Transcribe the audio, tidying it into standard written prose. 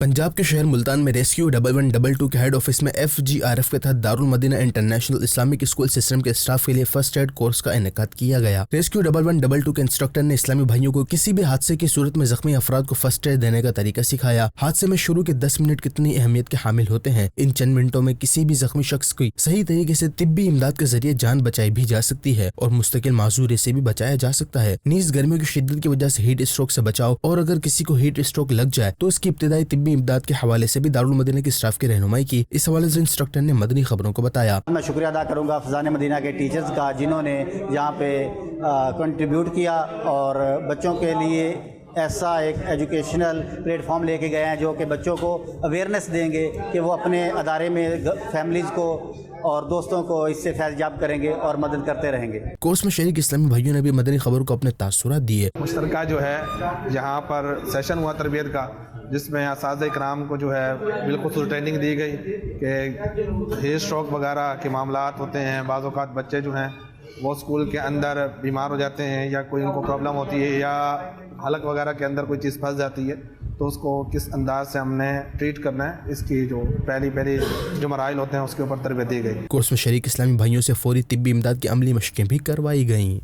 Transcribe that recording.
पंजाब के शहर मुल्तान में रेस्क्यू 1112 के हेड ऑफिस में FGRF के तहत Darul Madina international Islamic school system के स्टाफ के लिए फर्स्ट एड कोर्स का इनेकाद किया गया। रेस्क्यू 1112 के इंस्ट्रक्टर ने इस्लामी भाइयों को किसी भी हादसे की सूरत में जख्मी अफराद को फर्स्ट एड देने का तरीका सिखाया। हादसे में शुरू के 10 मिनट कितनी अहमियत के हामिल होते हैं। इन चंद मिनटों में किसी भी जख्मी शख्स की सही तरीके से तिब्बी इमदाद के जरिए जान बचाई भी जा सकती है और मुस्तकिल माजूरी से भी बचाया जा सकता है। नीज गर्मियों की शिद्दत की वजह से हीट स्ट्रोक से बचाव और अगर किसी को हीट स्ट्रोक लग जाए तो इसकी इब्तिदाई तिब्बी इमदाद के हवाले से भी दारुल मदीना की स्टाफ की रहनुमाई की। इस हवाले से इंस्ट्रक्टर ने मदनी खबरों को बताया। मैं शुक्रिया अदा करूंगा फजान मदीना के टीचर्स का जिन्होंने यहाँ पे कंट्रीब्यूट किया और बच्चों के लिए ऐसा एक एजुकेशनल प्लेटफॉर्म लेके गए हैं जो कि बच्चों को अवेयरनेस देंगे कि वो अपने अदारे में फैमिलीज़ को और दोस्तों को इससे फैज़याब करेंगे और मदद करते रहेंगे। कोर्स में शरीक इस्लामी भाइयों ने भी मदनी खबरों को अपने तासुरात दिए। मुश्तरका जो है यहाँ पर सेशन हुआ तरबियत का, जिसमें असातिज़ा इकराम को जो है बिलखुसूस ट्रेनिंग दी गई कि हीट स्ट्रोक वगैरह के मामलात होते हैं। बाज़ औक़ात बच्चे जो हैं वो स्कूल के अंदर बीमार हो जाते हैं या कोई उनको प्रॉब्लम होती है या हलक वगैरह के अंदर कोई चीज़ फंस जाती है, तो उसको किस अंदाज से हमने ट्रीट करना है, इसकी जो पहली जो मराइल होते हैं उसके ऊपर तरबियत दी गई। कोर्स में शरीक इस्लामी भाइयों से फौरी तिब्बी इमदाद की अमली मशकें भी करवाई गईं।